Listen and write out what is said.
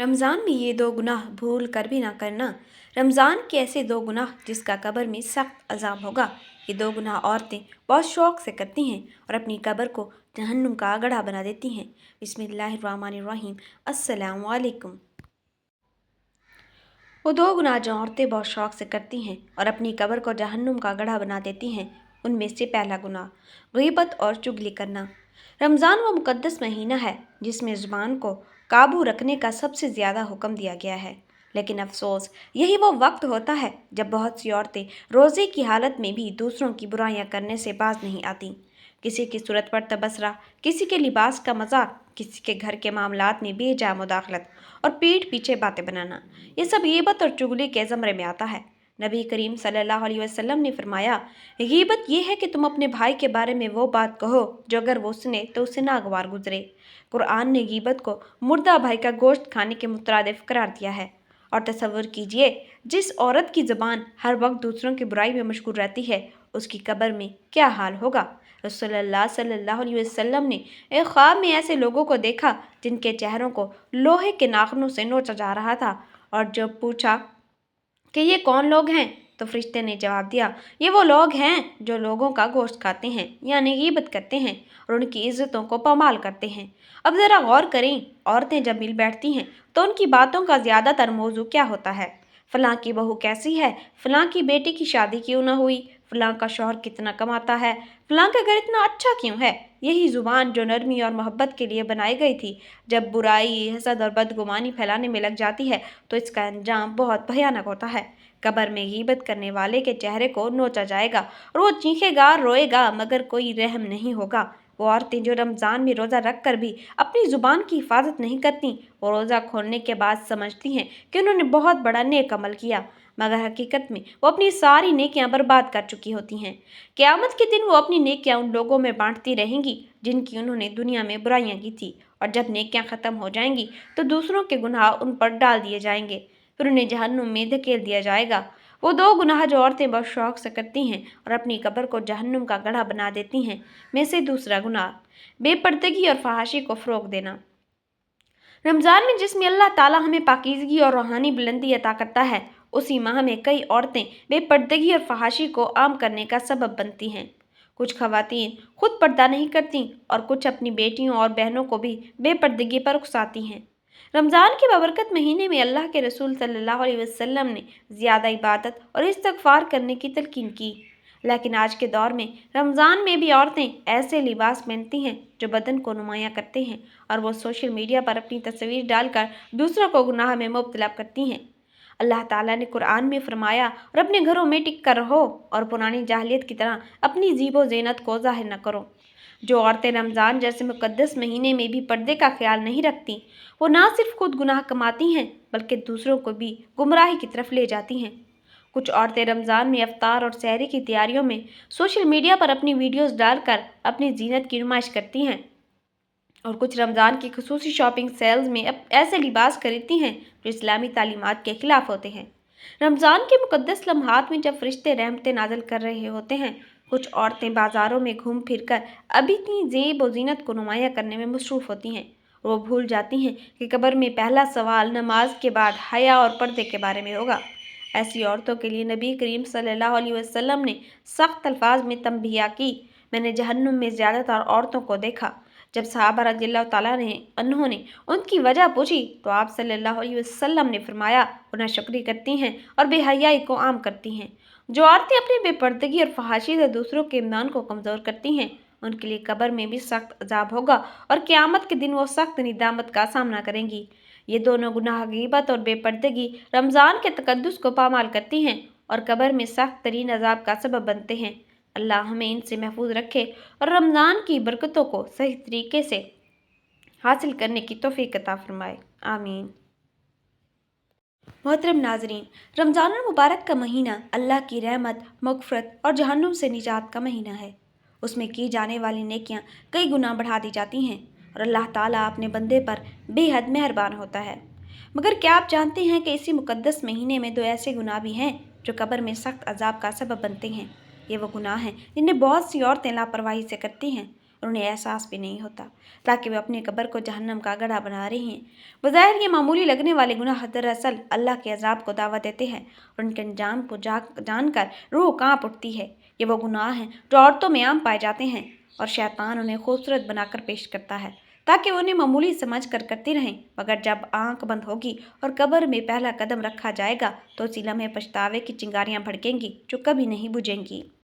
रमज़ान में ये दो गुनाह भूल कर भी ना करना। रमज़ान के ऐसे दो गुनाह जिसका कब्र में सख्त अजाब होगा। ये दो गुनाह औरतें बहुत शौक से करती हैं और अपनी कब्र को जहन्नुम का गड्ढा बना देती हैं। बिस्मिल्लाहिर्रहमानिर्रहीम। अस्सलामु अलैकुम। वो दो गुनाह जो औरतें बहुत शौक से करती हैं और अपनी कब्र को जहन्नुम का गड्ढा बना देती हैं, उनमें से पहला गुनाह गीबत और चुगली करना। रमज़ान वो मुक़द्दस महीना है जिसमें ज़ुबान को काबू रखने का सबसे ज़्यादा हुक्म दिया गया है। लेकिन अफसोस यही वो वक्त होता है जब बहुत सी औरतें रोज़े की हालत में भी दूसरों की बुराइयां करने से बाज नहीं आती। किसी की सूरत पर तबसरा, किसी के लिबास का मजाक, किसी के घर के मामलात में बेजा मुदाखलत और पीठ पीछे बातें बनाना, ये सब गीबत और चुगली के ज़मरे में आता है। नबी करीम सल्लल्लाहु अलैहि वसल्लम ने फरमाया, गीबत ये है कि तुम अपने भाई के बारे में वो बात कहो जो अगर वो सुने तो उसे नागवार गुजरे। कुरान ने गीबत को मुर्दा भाई का गोश्त खाने के मुतरादिफ करार दिया है। और तसव्वुर ख् जिस औरत की ज़बान हर वक्त दूसरों की बुराई में मशगूल रहती है, उसकी कब्र में क्या हाल होगा। रसूलुल्लाह सल्लल्लाहु अलैहि वसल्लम ने एक ख्वाब में ऐसे लोगों को देखा जिनके चेहरों को लोहे के नाखूनों से नोचा जा रहा था, और जब पूछा कि ये कौन लोग हैं, तो फरिश्ते ने जवाब दिया, ये वो लोग हैं जो लोगों का गोश्त खाते हैं, यानी गीबत करते हैं और उनकी इज्जतों को पामाल करते हैं। अब ज़रा गौर करें, औरतें जब मिल बैठती हैं तो उनकी बातों का ज़्यादातर मौजू क्या होता है? फ़लाँ की बहू कैसी है, फ़लाँ की बेटी की शादी क्यों ना हुई, फ़लाँ का शौहर कितना कमाता है, फ़लाँ का घर इतना अच्छा क्यों है। यही ज़ुबान जो नरमी और मोहब्बत के लिए बनाई गई थी, जब बुराई, हसद और बदगुमानी फैलाने में लग जाती है तो इसका अंजाम बहुत भयानक होता है। कब्र में गीबत करने वाले के चेहरे को नोचा जाएगा और वो चीखेगा, रोएगा, मगर कोई रहम नहीं होगा। वो औरतें जो रमज़ान में रोज़ा रख कर भी अपनी ज़ुबान की हिफाजत नहीं करती, वो रोज़ा खोलने के बाद समझती हैं कि उन्होंने बहुत बड़ा नेक अमल किया, मगर हकीकत में वो अपनी सारी नेकियां बर्बाद कर चुकी होती हैं। क़यामत के दिन वो अपनी नेकियां उन लोगों में बांटती रहेंगी जिनकी उन्होंने दुनिया में बुराइयां की थी, और जब नेकियां ख़त्म हो जाएंगी तो दूसरों के गुनाह उन पर डाल दिए जाएंगे, फिर उन्हें जहन्नुम में धकेल दिया जाएगा। वो दो गुनाह जो औरतें बहुत शौक से करती हैं और अपनी कब्र को जहन्नुम का गड्ढा बना देती हैं, में से दूसरा गुनाह बेपर्दगी और फहाशी को फ़रोग़ देना। रमज़ान में जिसमें अल्लाह ताला हमें पाकीज़गी और रूहानी बुलंदी अता करता है, उसी माह में कई औरतें बेपर्दगी और फहाशी को आम करने का सबब बनती हैं। कुछ ख़वातीन खुद पर्दा नहीं करती और कुछ अपनी बेटियों और बहनों को भी बेपर्दगी पर उकसाती हैं। रमज़ान के बाबरकत महीने में अल्लाह के रसूल सल्लल्लाहु अलैहि वसल्लम ने ज़्यादा इबादत और इस्तग़फ़ार करने की तलकीन की। लेकिन आज के दौर में रमज़ान में भी औरतें ऐसे लिबास पहनती हैं जो बदन को नुमायाँ करते हैं, और वो सोशल मीडिया पर अपनी तस्वीर डालकर दूसरों को गुनाह में मुब्तला करती हैं। अल्लाह ताला ने कुरान में फरमाया, और अपने घरों में टिक कर रहो और पुरानी जाहिलियत की तरह अपनी ज़ीबो ज़ीनत को ज़ाहिर न करो। जो औरतें रमज़ान जैसे मुक़द्दस महीने में भी पर्दे का ख्याल नहीं रखती, वो ना सिर्फ खुद गुनाह कमाती हैं बल्कि दूसरों को भी गुमराही की तरफ ले जाती हैं। कुछ औरतें रमज़ान में इफ्तार और सहरी की तैयारियों में सोशल मीडिया पर अपनी वीडियोस डालकर अपनी जीनत की नुमाइश करती हैं, और कुछ रमज़ान की खुसूसी शॉपिंग सेल्स में अब ऐसे लिबास खरीदती हैं जो इस्लामी तालीमात के ख़िलाफ़ होते हैं। रमज़ान के मुक़द्दस लम्हात में जब फरिश्ते रहमतें नाज़िल कर रहे होते हैं, कुछ औरतें बाज़ारों में घूम फिर कर अभी इतनी ज़ेब व ज़ीनत को नुमाया करने में मसरूफ़ होती हैं। वो भूल जाती हैं कि कब्र में पहला सवाल नमाज के बाद हया और पर्दे के बारे में होगा। ऐसी औरतों के लिए नबी करीम सल्लल्लाहु अलैहि वसल्लम ने सख्त अल्फाज में तंबीह की। मैंने जहन्नुम में ज़्यादातर औरतों को देखा। जब सहाबा रज़ियल्लाहु ताला अन्हों ने उनकी वजह पूछी तो आप सल्लल्लाहु अलैहि वसल्लम ने फरमाया, वो नाशुक्री करती हैं और बेहयाई को आम करती हैं। जो औरतें अपनी बेपर्दगी और फहाशी से दूसरों के ईमान को कमज़ोर करती हैं, उनके लिए कब्र में भी सख्त अजाब होगा और क़यामत के दिन वो सख्त निदामत का सामना करेंगी। ये दोनों गुनाह गीबत और बेपर्दगी रमज़ान के तकद्दुस को पामाल करती हैं और कब्र में सख्त तरीन अजाब का सबब बनते हैं। अल्लाह हमें इनसे महफूज रखे और रमज़ान की बरकतों को सही तरीके से हासिल करने की तौफीक अता फरमाए। आमीन। मोहतरम नाजरीन, रमज़ान मुबारक का महीना अल्लाह की रहमत, मग़फ़िरत और जहन्नुम से निजात का महीना है। उसमें की जाने वाली नेकियां कई गुना बढ़ा दी जाती हैं और अल्लाह ताला अपने बंदे पर बेहद मेहरबान होता है। मगर क्या आप जानते हैं कि इसी मुक़द्दस महीने में दो ऐसे गुनाह भी हैं जो कब्र में सख्त अजाब का सबब बनते हैं। ये वो गुनाह हैं जिन्हें बहुत सी औरतें लापरवाही से करती हैं। اور انہیں احساس بھی نہیں ہوتا تاکہ وہ اپنی قبر کو جہنم کا گڑھا بنا رہی ہیں۔ بظاہر یہ معمولی لگنے والے گناہ دراصل اللہ کے عذاب کو دعوت دیتے ہیں اور ان کے انجام کو جان کر روح کانپ اٹھتی ہے۔ یہ وہ گناہ ہیں جو عورتوں میں عام پائے جاتے ہیں اور شیطان انہیں خوبصورت بنا کر پیش کرتا ہے تاکہ وہ انہیں معمولی سمجھ کر کرتی رہیں، مگر جب آنکھ بند ہوگی اور قبر میں پہلا قدم رکھا جائے گا تو اسی لمحے پچھتاوے کی چنگاریاں بھڑکیں گی جو کبھی نہیں بجھیں گی۔